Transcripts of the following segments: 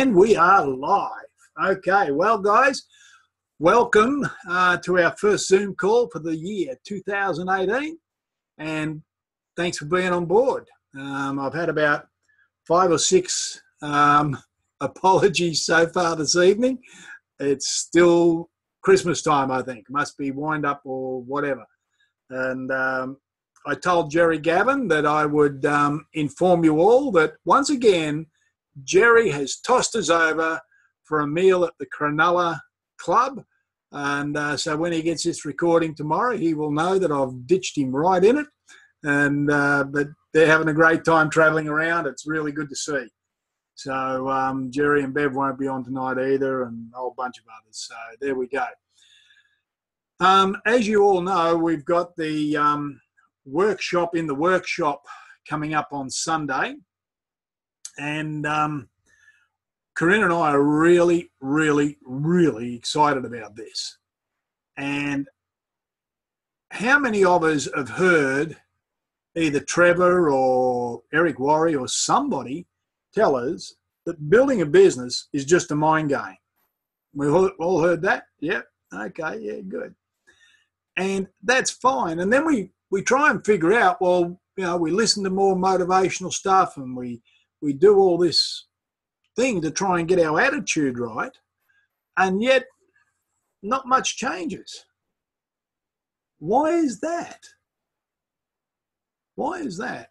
And we are live. Okay, well, guys, welcome to our first Zoom call for the year 2018. And thanks for being on board. I've had about 5 or 6 apologies so far this evening. It's still Christmas time, I think. Must be wind up or whatever. And I told Jerry Gavin that I would inform you all that once again, Jerry has tossed us over for a meal at the Cronulla Club. And so when he gets this recording tomorrow, he will know that I've ditched him right in it. And but they're having a great time travelling around. It's really good to see. So Jerry and Bev won't be on tonight either, and a whole bunch of others. So there we go. As you all know, we've got the workshop in the workshop coming up on Sunday. And Corinne and I are really, really, really excited about this. And how many of us have heard either Trevor or Eric Worre or somebody tell us that building a business is just a mind game? We've all heard that? Yep. Okay, yeah, good. And that's fine. And then we try and figure out, well, you know, we listen to more motivational stuff and we do all this thing to try and get our attitude right, and yet not much changes. Why is that? Why is that?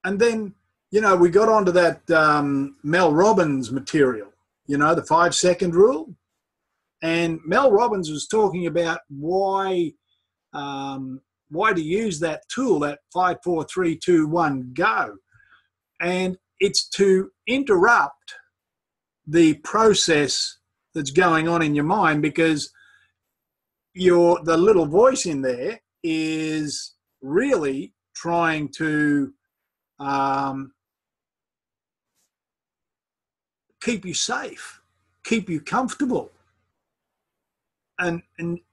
And then, you know, we got onto that Mel Robbins material, you know, the 5-second rule. And Mel Robbins was talking about why to use that tool, that 5, 4, 3, 2, 1, go. And it's to interrupt the process that's going on in your mind, because the little voice in there is really trying to keep you safe, keep you comfortable. And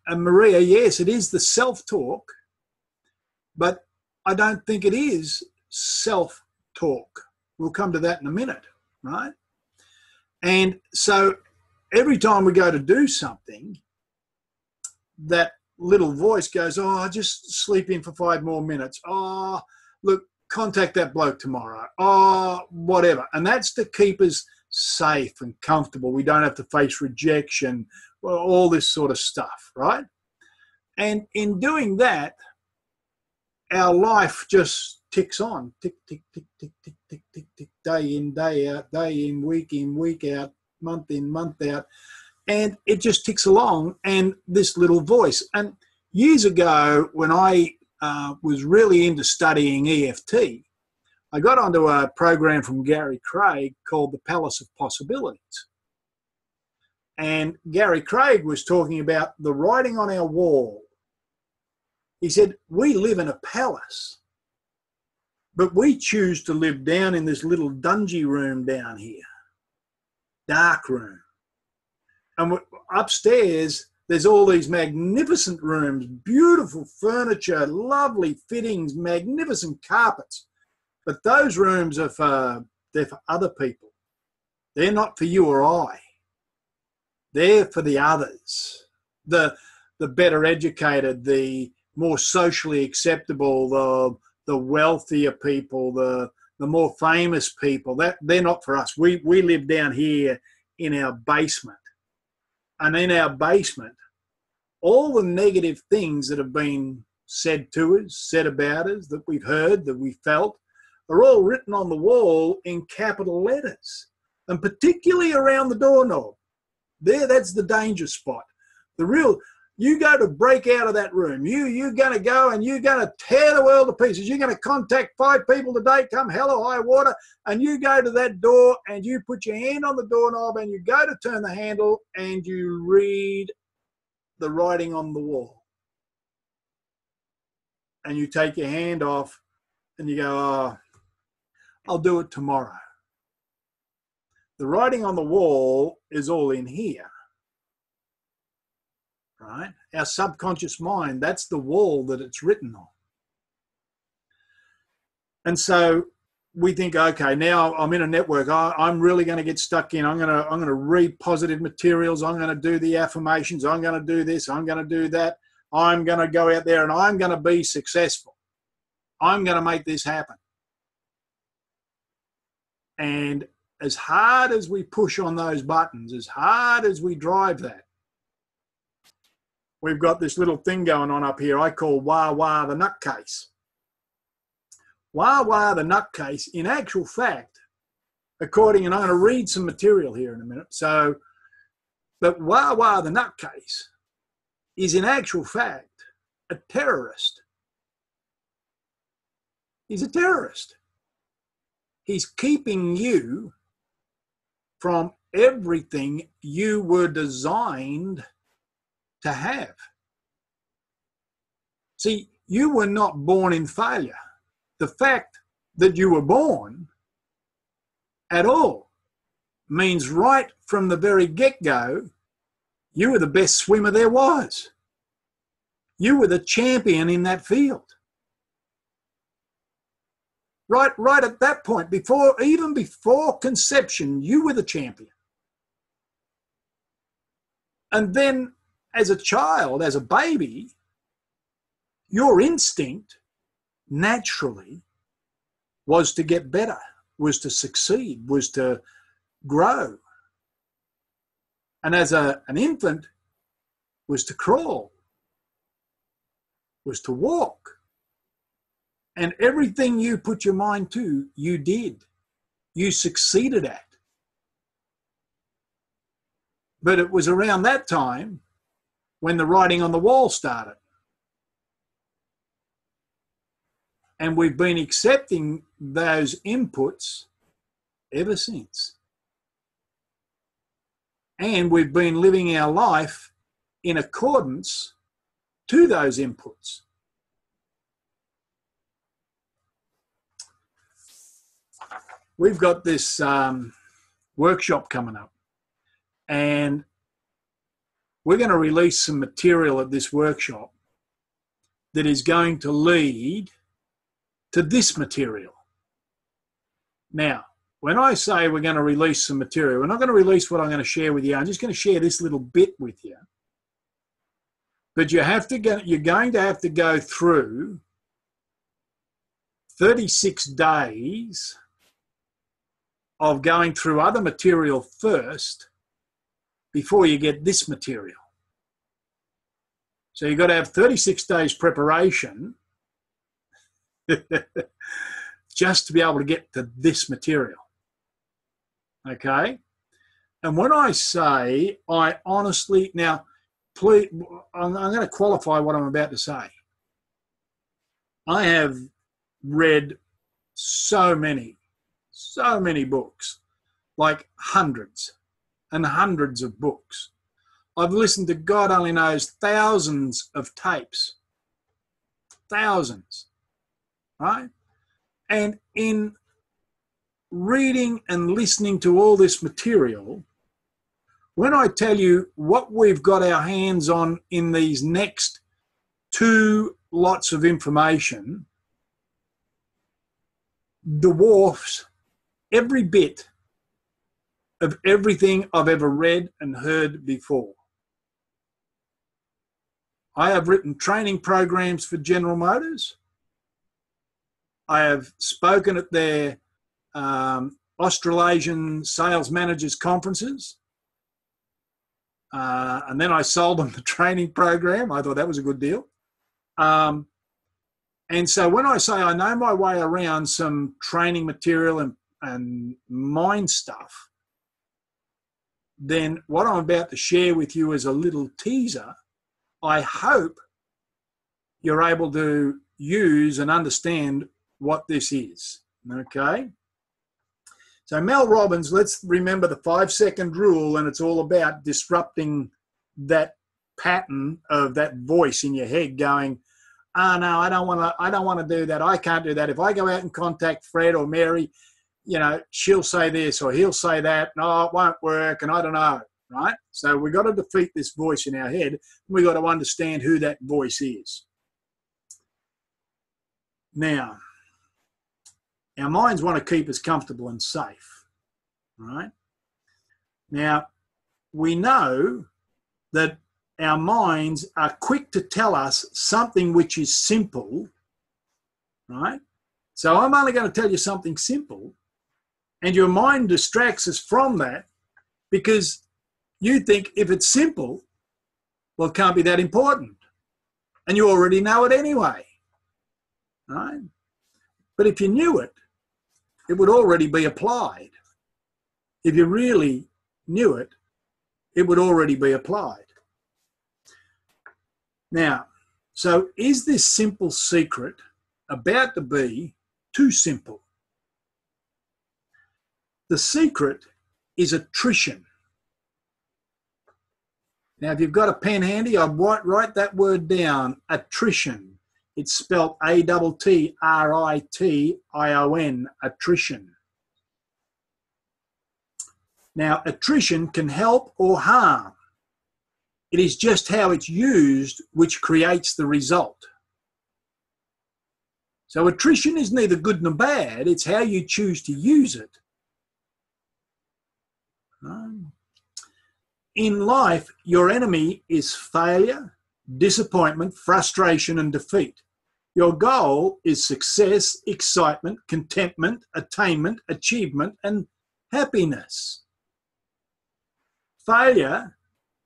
Maria, yes, it is the self-talk, but I don't think it is self-talk. We'll come to that in a minute, right? And so every time we go to do something, that little voice goes, oh, just sleep in for 5 more minutes. Oh, look, contact that bloke tomorrow. Oh, whatever. And that's to keep us safe and comfortable. We don't have to face rejection, well, all this sort of stuff, right? And in doing that, our life just ticks on, tick, tick, tick, tick, tick, tick, tick, tick, day in, day in, week out, month in, month out. And it just ticks along, and this little voice. And years ago, when I was really into studying EFT, I got onto a program from Gary Craig called The Palace of Possibilities. And Gary Craig was talking about the writing on our wall. He said, we live in a palace, but we choose to live down in this little dungy room down here, dark room. And upstairs, there's all these magnificent rooms, beautiful furniture, lovely fittings, magnificent carpets. But those rooms are they're for other people. They're not for you or I. They're for the others, the better educated, the more socially acceptable, the wealthier people, the more famous people. That they're not for us. We live down here in our basement. And in our basement, all the negative things that have been said to us, said about us, that we've heard, that we felt, are all written on the wall in capital letters, and particularly around the doorknob. That's the danger spot. You go to break out of that room. You're going to go and you're going to tear the world to pieces. You're going to contact 5 people today, come hell or high water, and you go to that door and you put your hand on the doorknob and you go to turn the handle and you read the writing on the wall. And you take your hand off and you go, oh, I'll do it tomorrow. The writing on the wall is all in here. Right? Our subconscious mind, that's the wall that it's written on. And so we think, okay, now I'm in a network. I'm really going to get stuck in. I'm going to read positive materials. I'm going to do the affirmations. I'm going to do this. I'm going to do that. I'm going to go out there and I'm going to be successful. I'm going to make this happen. And as hard as we push on those buttons, as hard as we drive that, we've got this little thing going on up here I call Waa Waa the Nutcase. Waa Waa the Nutcase, in actual fact, according, and I'm going to read some material here in a minute. So, but Waa Waa the Nutcase is in actual fact a terrorist. He's a terrorist. He's keeping you from everything you were designed to have. See, you were not born in failure. The fact that you were born at all means right from the very get-go, you were the best swimmer there was. You were the champion in that field. Right at that point, even before conception, you were the champion. And then as a child, as a baby, your instinct naturally was to get better, was to succeed, was to grow. And as an infant, was to crawl, was to walk. And everything you put your mind to, you did. You succeeded at. But it was around that time when the writing on the wall started. And we've been accepting those inputs ever since. And we've been living our life in accordance to those inputs. We've got this workshop coming up, and we're going to release some material at this workshop that is going to lead to this material. Now, when I say we're going to release some material, we're not going to release what I'm going to share with you. I'm just going to share this little bit with you. But you're going to have to go through 36 days of going through other material first before you get this material. So you've got to have 36 days preparation just to be able to get to this material. Okay? And when I say, I honestly, now, please, I'm going to qualify what I'm about to say. I have read so many books, like hundreds and hundreds of books. I've listened to God only knows thousands of tapes, thousands, right? And in reading and listening to all this material, when I tell you what we've got our hands on in these next 2 lots of information, dwarfs every bit of everything I've ever read and heard before. I have written training programs for General Motors. I have spoken at their Australasian sales managers conferences. And then I sold them the training program. I thought that was a good deal. And so when I say I know my way around some training material and mind stuff, then what I'm about to share with you is a little teaser. I hope you're able to use and understand what this is, okay? So Mel Robbins, let's remember the 5-second rule, and it's all about disrupting that pattern of that voice in your head going, oh no, I don't want to do that. I can't do that. If I go out and contact Fred or Mary, you know, she'll say this or he'll say that. No, it won't work, and I don't know, right? So we've got to defeat this voice in our head. We've got to understand who that voice is. Now, Our minds want to keep us comfortable and safe, right? Now, we know that our minds are quick to tell us something which is simple, right? So I'm only going to tell you something simple, and your mind distracts us from that because you think if it's simple, well, it can't be that important. And you already know it anyway, right? But if you knew it, it would already be applied. If you really knew it, it would already be applied. Now, so is this simple secret about to be too simple? The secret is attrition. Now, if you've got a pen handy, I'd write that word down, attrition. It's spelled A-T-T-R-I-T-I-O-N, attrition. Now, attrition can help or harm. It is just how it's used which creates the result. So attrition is neither good nor bad, it's how you choose to use it. In life, your enemy is failure, disappointment, frustration, and defeat. Your goal is success, excitement, contentment, attainment, achievement, and happiness. Failure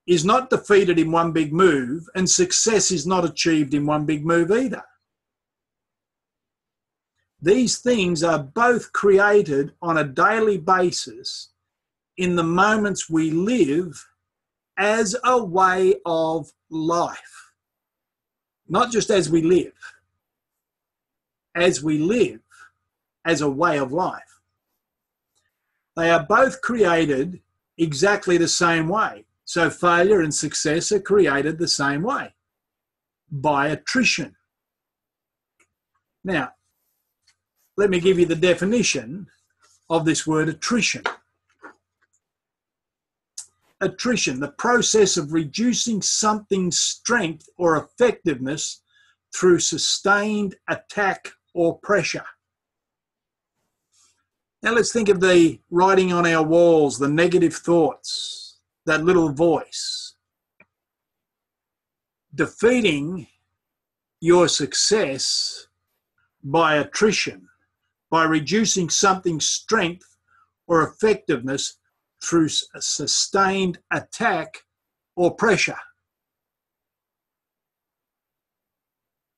is not defeated in one big move, and success is not achieved in one big move either. These things are both created on a daily basis in the moments we live as a way of life. Not just as we live as a way of life. They are both created exactly the same way. So failure and success are created the same way, by attrition. Now, let me give you the definition of this word attrition. Attrition, the process of reducing something's strength or effectiveness through sustained attack or pressure. Now let's think of the writing on our walls, the negative thoughts, that little voice. Defeating your success by attrition, by reducing something's strength or effectiveness through a sustained attack or pressure.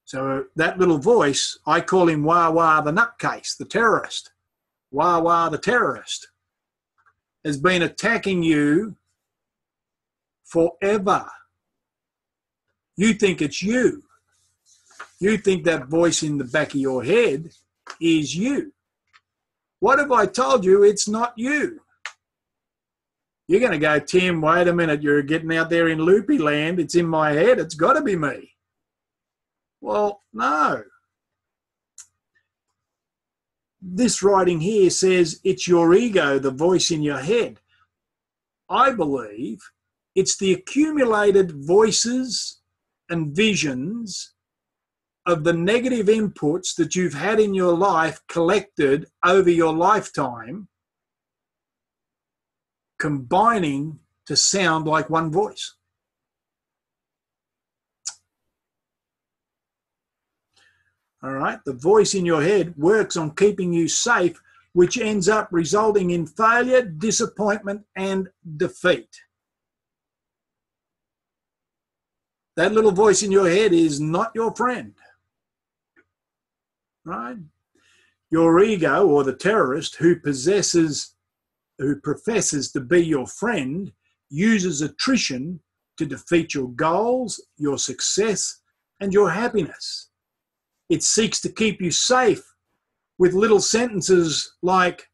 So that little voice, I call him Waa Waa the nutcase, the terrorist. Waa Waa the terrorist has been attacking you forever. You think it's you. You think that voice in the back of your head is you. What if I told you it's not you? You're going to go, Tim, wait a minute, you're getting out there in loopy land. It's in my head. It's got to be me. Well, no. This writing here says it's your ego, the voice in your head. I believe it's the accumulated voices and visions of the negative inputs that you've had in your life collected over your lifetime, combining to sound like one voice. All right, the voice in your head works on keeping you safe, which ends up resulting in failure, disappointment, and defeat. That little voice in your head is not your friend, right? Your ego, or the terrorist who professes to be your friend, uses attrition to defeat your goals, your success, and your happiness. It seeks to keep you safe with little sentences like,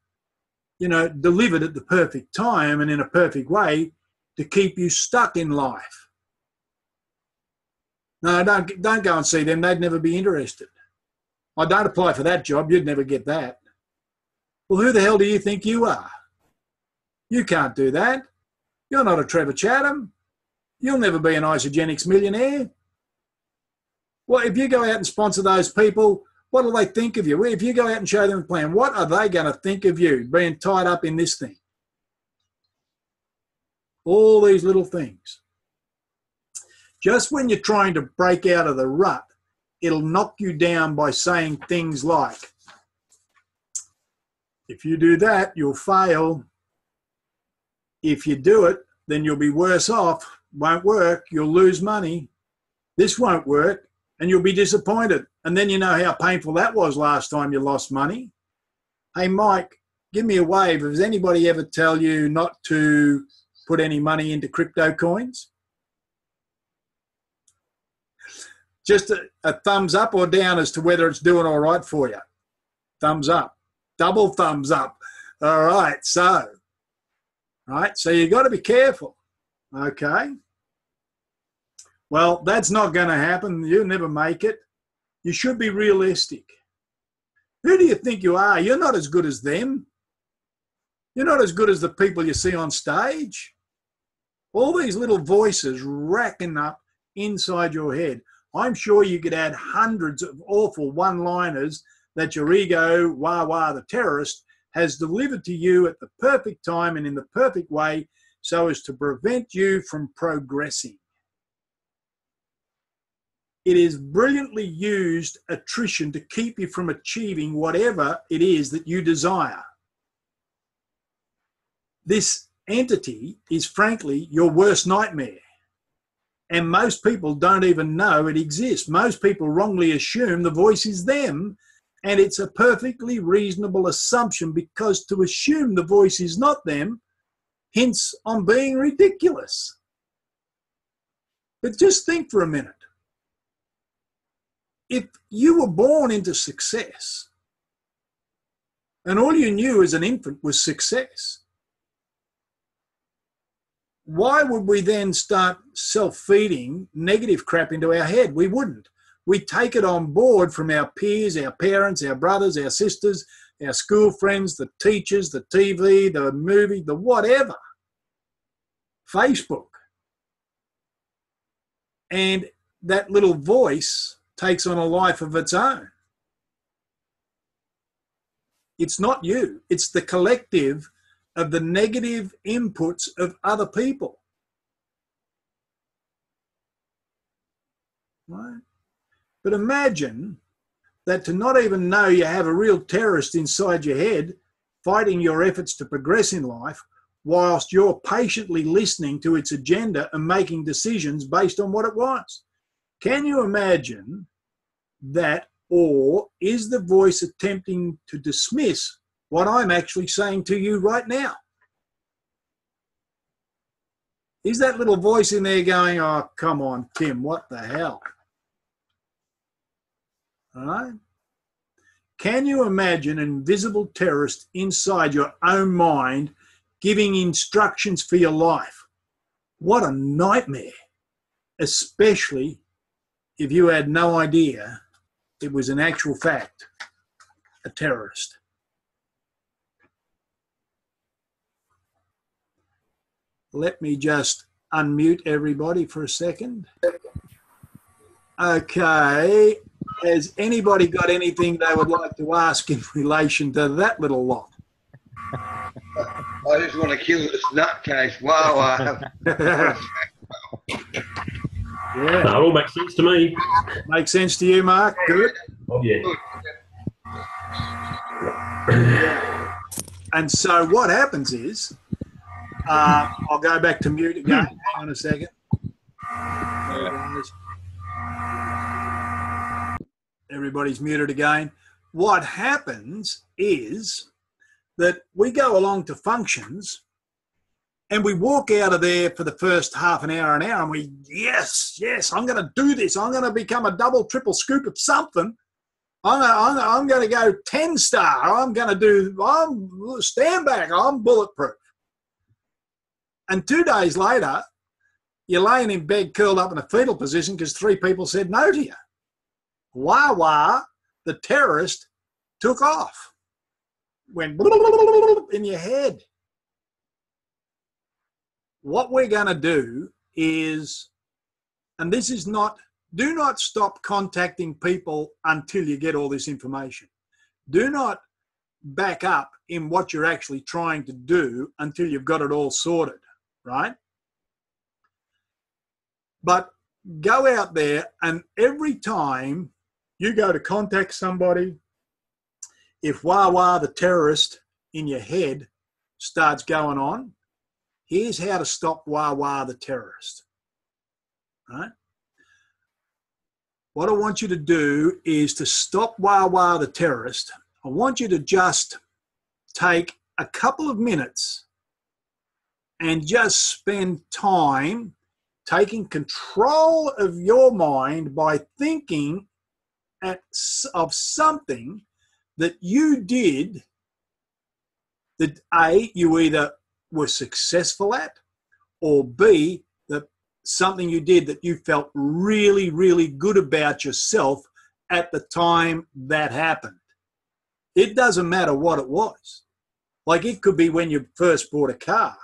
delivered at the perfect time and in a perfect way to keep you stuck in life. No, don't go and see them. They'd never be interested. I don't apply for that job. You'd never get that. Well, who the hell do you think you are? You can't do that. You're not a Trevor Chatham. You'll never be an Isogenics millionaire. Well, if you go out and sponsor those people, What will they think of you? If you go out and show them a plan, what are they going to think of you being tied up in this thing? All these little things. Just when you're trying to break out of the rut, it'll knock you down by saying things like, if you do that, you'll fail. If you do it, then you'll be worse off. Won't work. You'll lose money. This won't work. And you'll be disappointed. And then you know how painful that was last time you lost money. Hey, Mike, give me a wave. Has anybody ever tell you not to put any money into crypto coins? Just a thumbs up or down as to whether it's doing all right for you. Thumbs up. Double thumbs up. All right, so you've got to be careful, okay? Well, that's not going to happen. You'll never make it. You should be realistic. Who do you think you are? You're not as good as them. You're not as good as the people you see on stage. All these little voices racking up inside your head. I'm sure you could add hundreds of awful one-liners that your ego, Waa Waa the Terrorist, has delivered to you at the perfect time and in the perfect way so as to prevent you from progressing. It is brilliantly used attrition to keep you from achieving whatever it is that you desire. This entity is frankly your worst nightmare. And most people don't even know it exists. Most people wrongly assume the voice is them, and it's a perfectly reasonable assumption because to assume the voice is not them hints on being ridiculous. But just think for a minute. If you were born into success and all you knew as an infant was success, why would we then start self-feeding negative crap into our head? We wouldn't. We take it on board from our peers, our parents, our brothers, our sisters, our school friends, the teachers, the TV, the movie, the whatever, Facebook. And that little voice takes on a life of its own. It's not you. It's the collective of the negative inputs of other people. Right? But imagine that to not even know you have a real terrorist inside your head fighting your efforts to progress in life whilst you're patiently listening to its agenda and making decisions based on what it wants. Can you imagine that, or is the voice attempting to dismiss what I'm actually saying to you right now? Is that little voice in there going, oh, come on, Tim, what the hell? All right? Can you imagine an invisible terrorist inside your own mind giving instructions for your life? What a nightmare, especially if you had no idea it was in actual fact a terrorist. Let me just unmute everybody for a second. Okay. Has anybody got anything they would like to ask in relation to that little lot? I just want to kill this nutcase. Wow. Yeah. That all makes sense to me. Makes sense to you, Mark? Good. Oh, yeah. And so what happens is, I'll go back to mute again. Hang on a second. Everybody's muted again. What happens is that we go along to functions and we walk out of there for the first half an hour, and we, yes, I'm going to do this. I'm going to become a double, triple scoop of something. I'm going to go 10-star. I'm stand back. I'm bulletproof. And 2 days later, you're laying in bed curled up in a fetal position because 3 people said no to you. Waa Waa, the terrorist, took off. Went in your head. What we're going to do is, and this is not do not stop contacting people until you get all this information. Do not back up in what you're actually trying to do until you've got it all sorted, right? But go out there, and every time you go to contact somebody, if Waa Waa the Terrorist in your head starts going on, here's how to stop Waa Waa the Terrorist, right? What I want you to do is to stop Waa Waa the Terrorist. I want you to just take a couple of minutes and just spend time taking control of your mind by thinking of something that you did that A, you either were successful at, or B, that something you did that you felt really, really good about yourself at the time that happened. It doesn't matter what it was. Like, it could be when you first bought a car.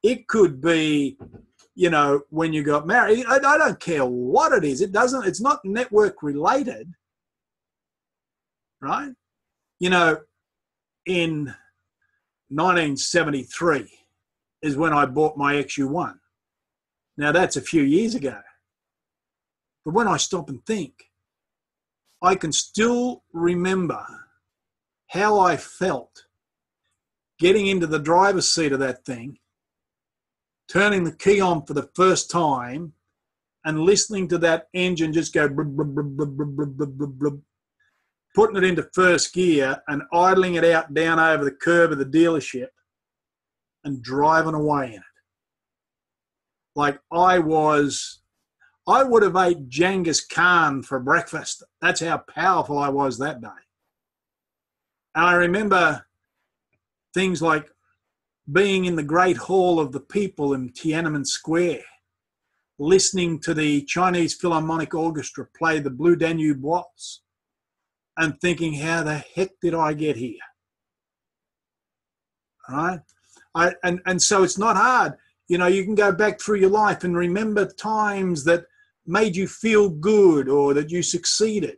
It could be, you know, when you got married. I don't care what it is. It's not network related, right? You know, in 1973 is when I bought my XU1. Now, that's a few years ago. But when I stop and think, I can still remember how I felt getting into the driver's seat of that thing, turning the key on for the first time, and listening to that engine just go blub, blub, blub, blub, blub, blub, blub, blub, putting it into first gear and idling it out down over the curb of the dealership and driving away in it. Like, I would have ate Genghis Khan for breakfast. That's how powerful I was that day. And I remember things like being in the Great Hall of the People in Tiananmen Square, listening to the Chinese Philharmonic Orchestra play the Blue Danube Waltz, and thinking, how the heck did I get here? All right? And so it's not hard. You know, you can go back through your life and remember times that made you feel good or that you succeeded.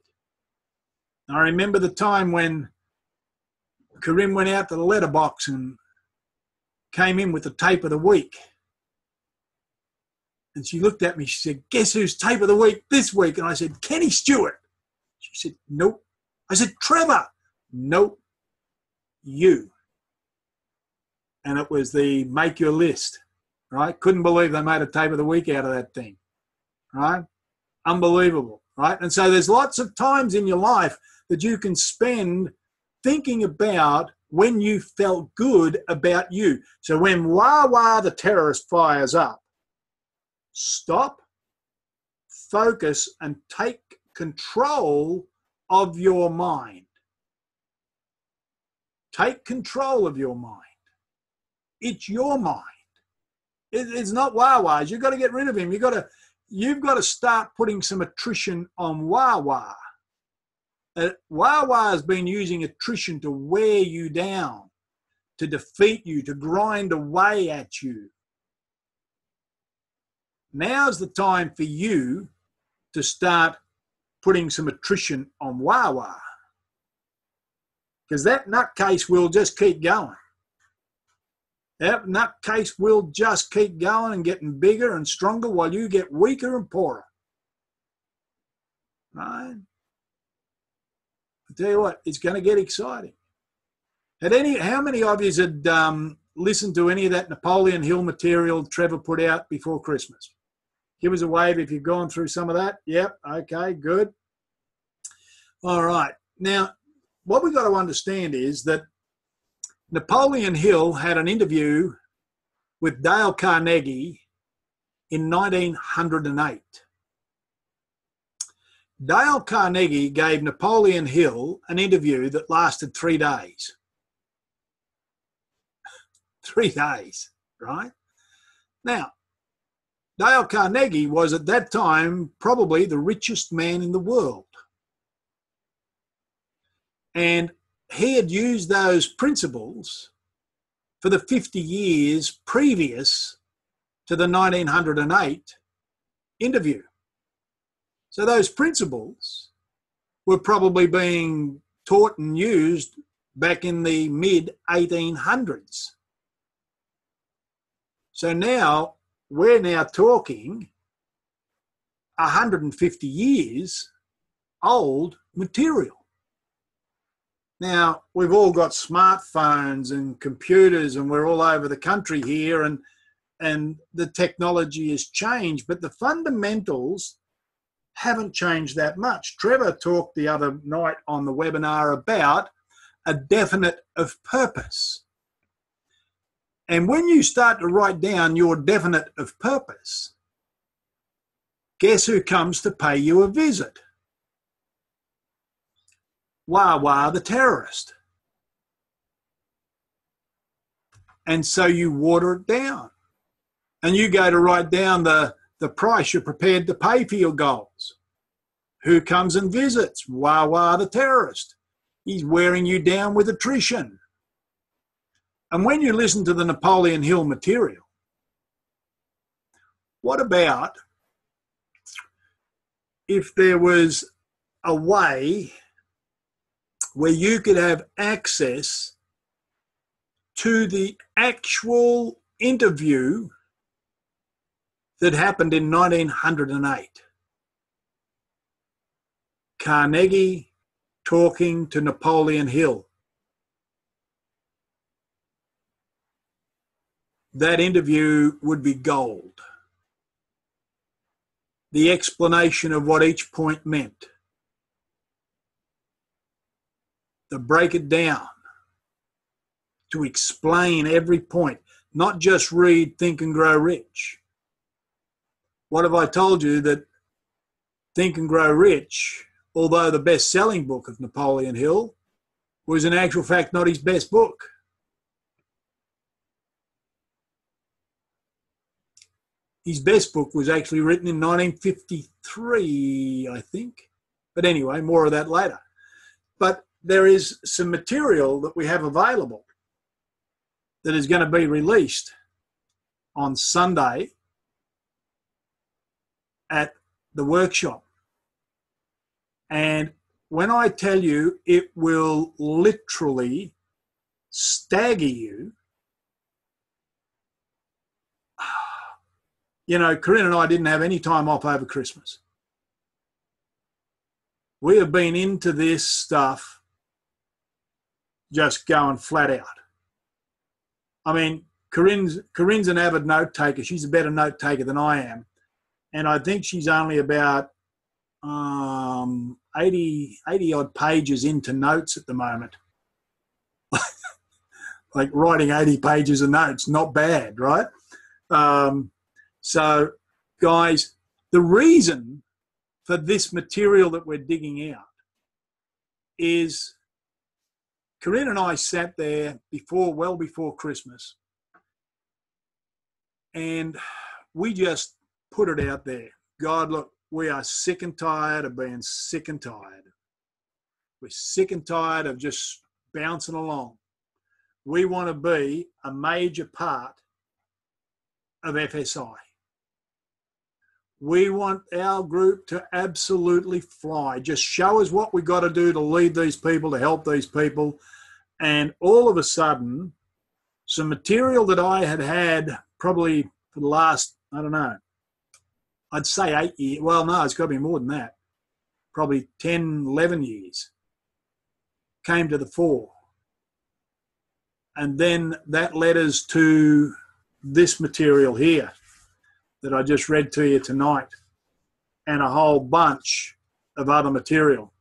I remember the time when Corinne went out to the letterbox and came in with the tape of the week. And she looked at me, she said, guess who's tape of the week this week? And I said, Kenny Stewart. She said, nope. I said, Trevor. Nope. You. And it was the Make Your List, right? Couldn't believe they made a tape of the week out of that thing, right? Unbelievable, right? And so there's lots of times in your life that you can spend thinking about when you felt good about you. So when Waa Waa the Terrorist fires up, stop, focus, and take control of your mind. Take control of your mind. It's your mind. It's not Waa Waa's. You've got to get rid of him. You've got to start putting some attrition on Waa Waa. Waa Waa has been using attrition to wear you down, to defeat you, to grind away at you. Now's the time for you to start putting some attrition on Waa Waa, because that nutcase will just keep going. That nutcase will just keep going and getting bigger and stronger while you get weaker and poorer. Right? I tell you what, it's going to get exciting. How many of you had listened to any of that Napoleon Hill material Trevor put out before Christmas? Give us a wave if you've gone through some of that. Yep, okay, good. All right. Now, what we've got to understand is that Napoleon Hill had an interview with Dale Carnegie in 1908. Dale Carnegie gave Napoleon Hill an interview that lasted 3 days. 3 days, right? Now, Dale Carnegie was at that time probably the richest man in the world. And he had used those principles for the 50 years previous to the 1908 interview. So those principles were probably being taught and used back in the mid-1800s. So now we're now talking 150 years old material. Now, we've all got smartphones and computers, and we're all over the country here, and the technology has changed, but the fundamentals haven't changed that much. Trevor talked the other night on the webinar about a definite of purpose. And when you start to write down your definite of purpose, guess who comes to pay you a visit? Waa Waa the Terrorist. And so you water it down. And you go to write down the price you're prepared to pay for your goals. Who comes and visits? Waa Waa the Terrorist. He's wearing you down with attrition. And when you listen to the Napoleon Hill material, what about if there was a way where you could have access to the actual interview that happened in 1908? Carnegie talking to Napoleon Hill. That interview would be gold. The explanation of what each point meant. To break it down. To explain every point. Not just read Think and Grow Rich. What have I told you? That Think and Grow Rich, although the best-selling book of Napoleon Hill, was in actual fact not his best book. His best book was actually written in 1953, I think. But anyway, more of that later. But there is some material that we have available that is going to be released on Sunday at the workshop. And when I tell you, it will literally stagger you. You know, Corinne and I didn't have any time off over Christmas. We have been into this stuff just going flat out. I mean, Corinne's an avid note taker. She's a better note taker than I am. And I think she's only about 80 odd pages into notes at the moment. Like writing 80 pages of notes, not bad, right? So, guys, the reason for this material that we're digging out is Corinne and I sat there well before Christmas, and we just put it out there. God, look, we are sick and tired of being sick and tired. We're sick and tired of just bouncing along. We want to be a major part of FSI. We want our group to absolutely fly. Just show us what we got to do to lead these people, to help these people. And all of a sudden, some material that I had probably for the last, I don't know, I'd say 8 years. Well, no, it's got to be more than that. Probably 10, 11 years came to the fore. And then that led us to this material here that I just read to you tonight, and a whole bunch of other material.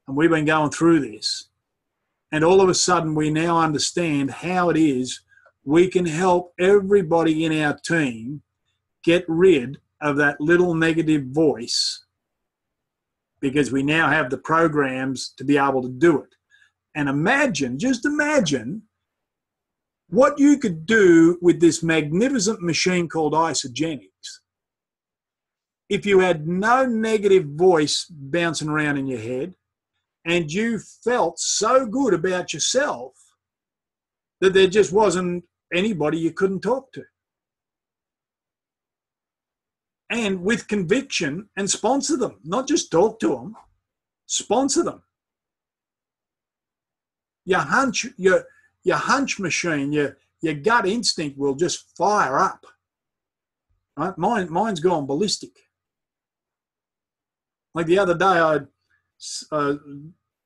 And we've been going through this. And all of a sudden, we now understand how it is we can help everybody in our team get rid of that little negative voice, because we now have the programs to be able to do it. And just imagine what you could do with this magnificent machine called Isogenics if you had no negative voice bouncing around in your head and you felt so good about yourself that there just wasn't anybody you couldn't talk to. and with conviction, and sponsor them, not just talk to them, sponsor them. Your hunch machine, your gut instinct will just fire up. Right? Mine's gone ballistic. Like the other day, I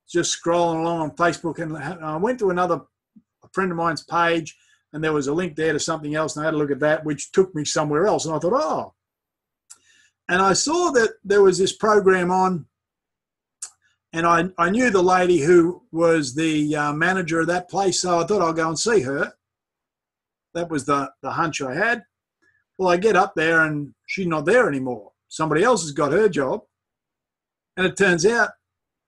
just scrolling along on Facebook, and I went to a friend of mine's page, and there was a link there to something else, and I had a look at that, which took me somewhere else. And I thought, oh. And I saw that there was this program on, and I knew the lady who was the manager of that place, so I thought I'll go and see her. That was the hunch I had. Well, I get up there, and she's not there anymore. Somebody else has got her job. And it turns out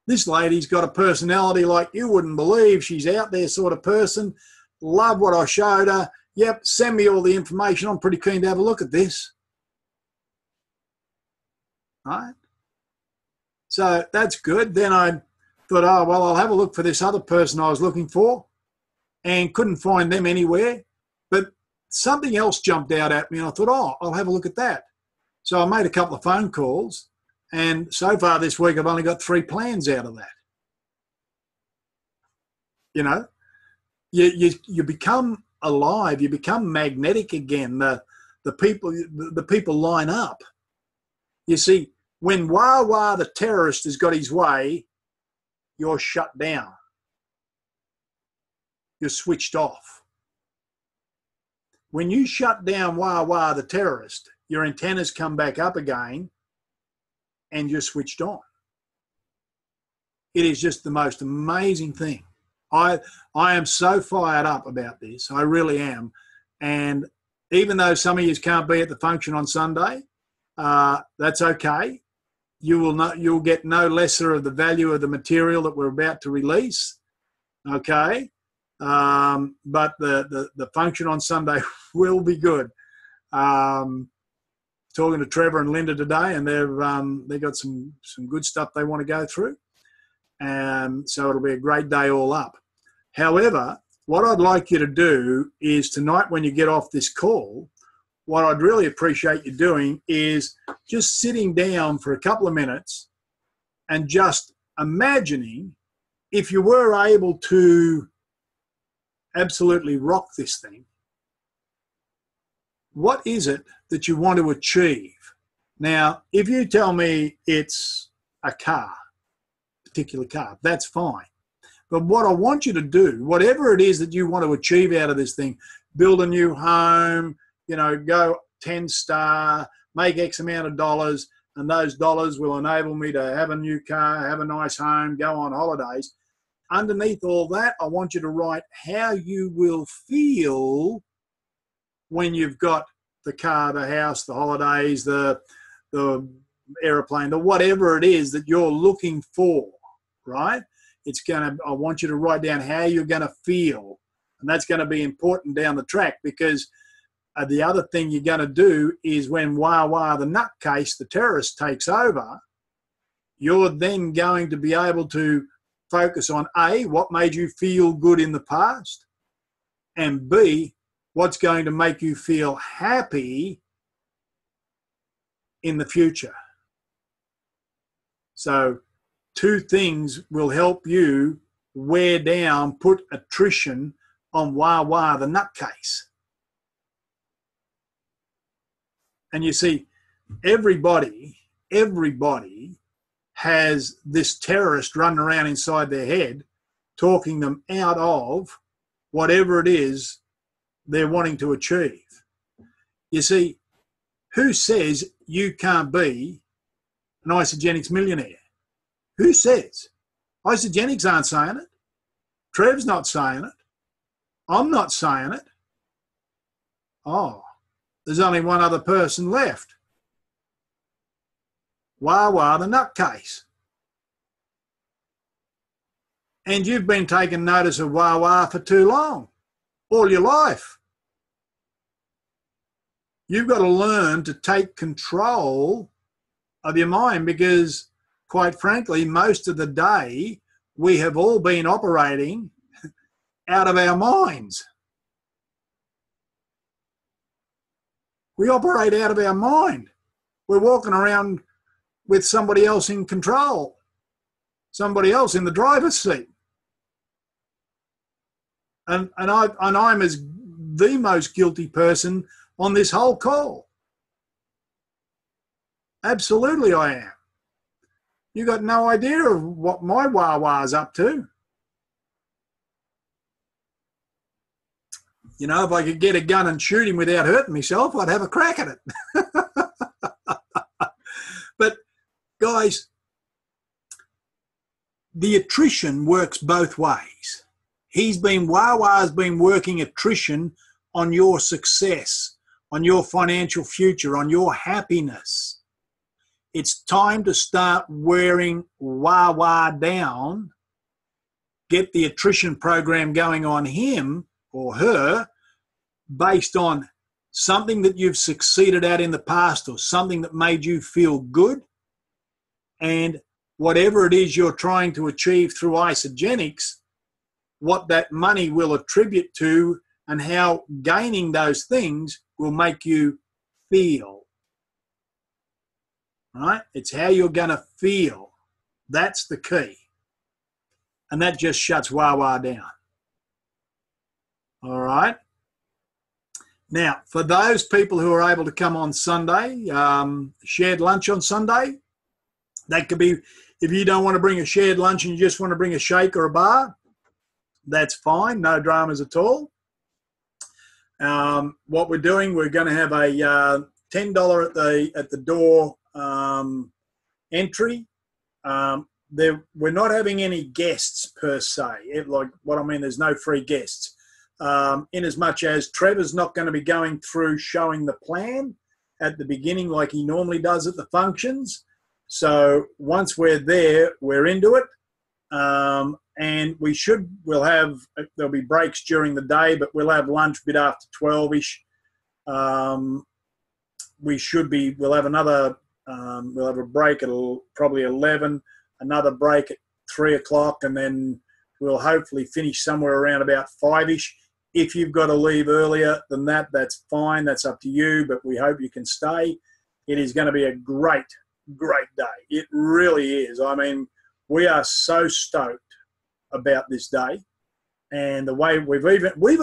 this lady's got a personality like you wouldn't believe. She's out there sort of person. Love what I showed her. Yep, send me all the information. I'm pretty keen to have a look at this. Right? So that's good. Then I thought, oh, well, I'll have a look for this other person I was looking for, and couldn't find them anywhere. But something else jumped out at me, and I thought, oh, I'll have a look at that. So I made a couple of phone calls, and so far this week I've only got 3 plans out of that. You know, you become alive, you become magnetic again. The people line up. You see, when Waa Waa the terrorist has got his way, you're shut down. You're switched off. When you shut down Waa Waa the terrorist, your antennas come back up again and you're switched on. It is just the most amazing thing. I am so fired up about this. I really am. And even though some of you can't be at the function on Sunday, that's okay. You'll get no lesser of the value of the material that we're about to release. Okay. But the function on Sunday will be good. Talking to Trevor and Linda today, and they've got some good stuff they want to go through. So it'll be a great day all up. However, what I'd like you to do is tonight when you get off this call, what I'd really appreciate you doing is just sitting down for a couple of minutes and just imagining if you were able to absolutely rock this thing, what is it that you want to achieve? Now, if you tell me it's a car, particular car, that's fine. But what I want you to do, whatever it is that you want to achieve out of this thing, build a new home, go 10-star, make X amount of dollars, and those dollars will enable me to have a new car, have a nice home, go on holidays. Underneath all that, I want you to write how you will feel when you've got the car, the house, the holidays, the aeroplane, the whatever it is that you're looking for, right? I want you to write down how you're going to feel. And that's going to be important down the track, because the other thing you're going to do is when Waa Waa the nutcase, the terrorist, takes over, you're then going to be able to focus on A, what made you feel good in the past, and B, what's going to make you feel happy in the future. So 2 things will help you wear down, put attrition on Waa Waa the nutcase. And you see, everybody has this terrorist running around inside their head, talking them out of whatever it is they're wanting to achieve. You see, who says you can't be an Isogenics millionaire? Who says? Isogenics aren't saying it. Trev's not saying it. I'm not saying it. Oh, there's only one other person left. Waa Waa the nutcase. And you've been taking notice of Waa Waa for too long, all your life. You've got to learn to take control of your mind, because quite frankly, most of the day we have all been operating out of our minds. We operate out of our mind. We're walking around with somebody else in control, somebody else in the driver's seat. And I'm as the most guilty person on this whole call. Absolutely I am. You got no idea of what my Waa Waa's up to. You know, if I could get a gun and shoot him without hurting myself, I'd have a crack at it. But guys, the attrition works both ways. Waa Waa's been working attrition on your success, on your financial future, on your happiness. It's time to start wearing Waa Waa down, get the attrition program going on him or her based on something that you've succeeded at in the past or something that made you feel good, and whatever it is you're trying to achieve through isogenics, what that money will attribute to and how gaining those things will make you feel. Right? It's how you're going to feel. That's the key. And that just shuts Waa Waa down. All right? Now, for those people who are able to come on Sunday, shared lunch on Sunday, that could be, if you don't want to bring a shared lunch and you just want to bring a shake or a bar, that's fine, no dramas at all. What we're doing, we're going to have a $10 at the door entry. We're not having any guests per se. Like what I mean, there's no free guests. In as much as Trevor's not going to be going through showing the plan at the beginning like he normally does at the functions. So once we're there, we're into it. And there'll be breaks during the day, but we'll have lunch a bit after 12-ish. We'll have a break at probably 11, another break at 3 o'clock, and then we'll hopefully finish somewhere around about 5-ish. If you've got to leave earlier than that, that's fine. That's up to you, but we hope you can stay. It is going to be a great, great day. It really is. I mean, we are so stoked about this day, and the way we've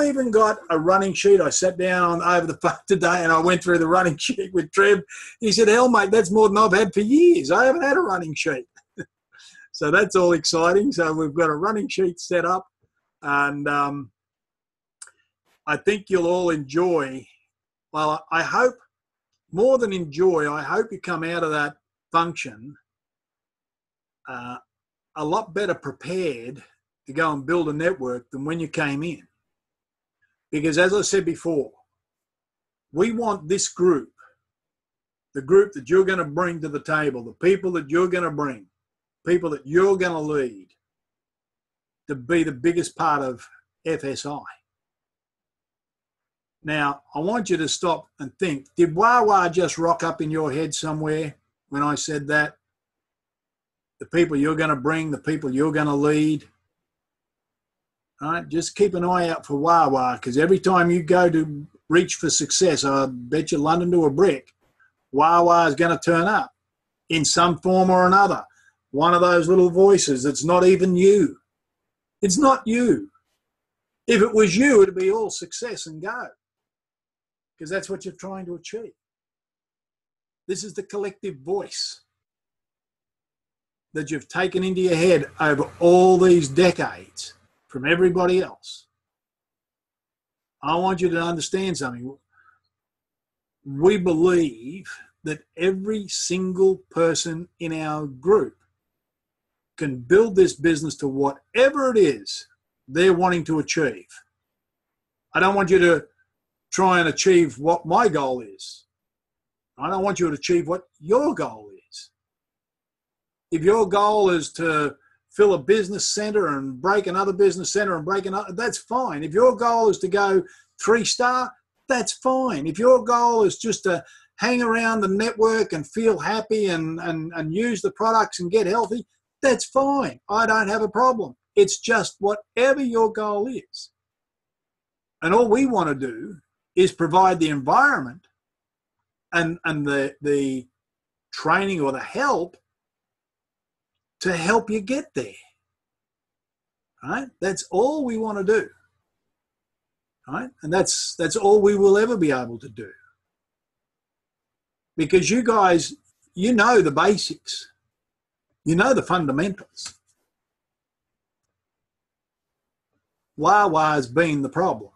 even got a running sheet. I sat down over the phone today and I went through the running sheet with Trev. He said, "Hell, mate, that's more than I've had for years. I haven't had a running sheet." So that's all exciting. So we've got a running sheet set up, and I think you'll all enjoy. Well, I hope more than enjoy. I hope you come out of that function a lot better prepared to go and build a network than when you came in. Because as I said before, we want this group, the group that you're going to bring to the table, the people that you're going to bring, people that you're going to lead, to be the biggest part of FSI. Now, I want you to stop and think, did Waa Waa just rock up in your head somewhere when I said that? The people you're going to bring, the people you're going to lead. All right, just keep an eye out for Waa Waa, because every time you go to reach for success, I bet you London to a brick, Waa Waa is going to turn up in some form or another. One of those little voices that's not even you. It's not you. If it was you, it'd be all success and go, because that's what you're trying to achieve. This is the collective voice that you've taken into your head over all these decades from everybody else. I want you to understand something. We believe that every single person in our group can build this business to whatever it is they're wanting to achieve. I don't want you to try and achieve what my goal is. I don't want you to achieve what your goal is. If your goal is to fill a business center and break another business center and break another, that's fine. If your goal is to go 3-star, that's fine. If your goal is just to hang around the network and feel happy and use the products and get healthy, that's fine. I don't have a problem. It's just whatever your goal is. And all we want to do is provide the environment and the training or the help to help you get there. Right? That's all we want to do. Right? And that's all we will ever be able to do. Because you guys, you know the basics. You know the fundamentals. Waa Waa has been the problem.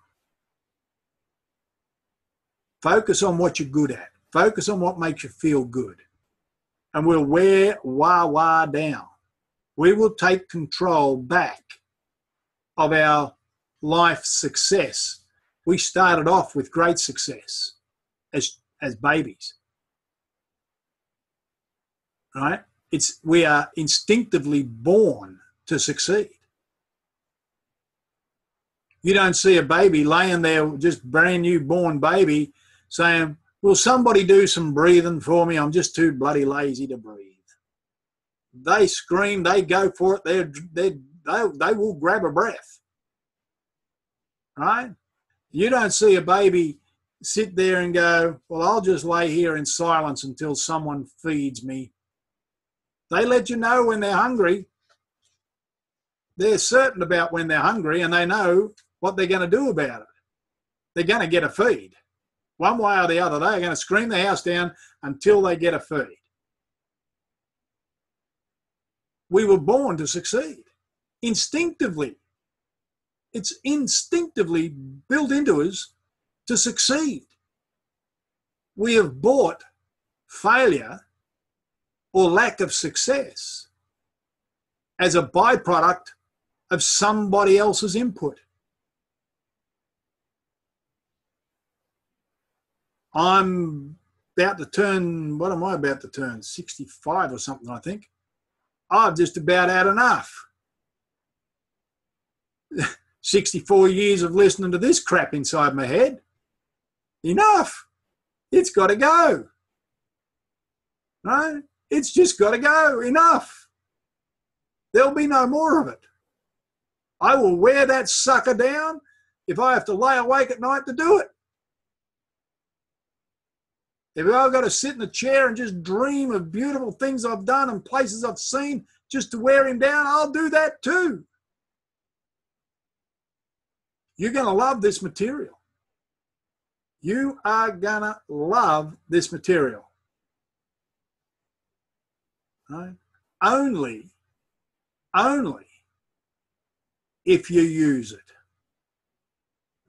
Focus on what you're good at. Focus on what makes you feel good. And we'll wear Waa Waa down. We will take control back of our life success. We started off with great success as babies. Right? We are instinctively born to succeed. You don't see a baby laying there, just brand new born baby, saying, will somebody do some breathing for me? I'm just too bloody lazy to breathe. They scream, they go for it, they will grab a breath. Right? You don't see a baby sit there and go, well, I'll just lay here in silence until someone feeds me. They let you know when they're hungry. They're certain about when they're hungry, and they know what they're going to do about it. They're going to get a feed. One way or the other, they're going to scream the house down until they get a feed. We were born to succeed. Instinctively. It's instinctively built into us to succeed. We have bought failure or lack of success as a byproduct of somebody else's input. I'm about to turn, what am I about to turn? 65 or something, I think. I've just about had enough. 64 years of listening to this crap inside my head. Enough. It's got to go. Right? It's just got to go. Enough. There'll be no more of it. I will wear that sucker down if I have to lay awake at night to do it. If I've got to sit in a chair and just dream of beautiful things I've done and places I've seen just to wear him down, I'll do that too. You're going to love this material. You are going to love this material. Right? Only if you use it.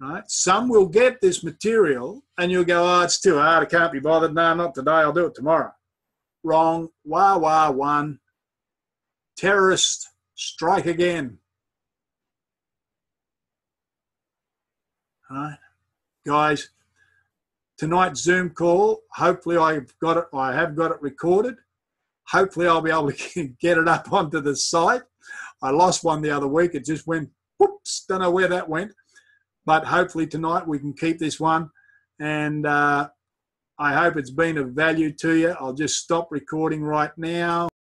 Right? Some will get this material and you'll go, oh, it's too hard, I can't be bothered. No, not today, I'll do it tomorrow. Wrong. Waa Waa won. Terrorist, strike again. Right? Guys, tonight's Zoom call, hopefully I have got it recorded. Hopefully I'll be able to get it up onto the site. I lost one the other week. It just went, whoops, don't know where that went. But hopefully tonight we can keep this one. And I hope it's been of value to you. I'll just stop recording right now.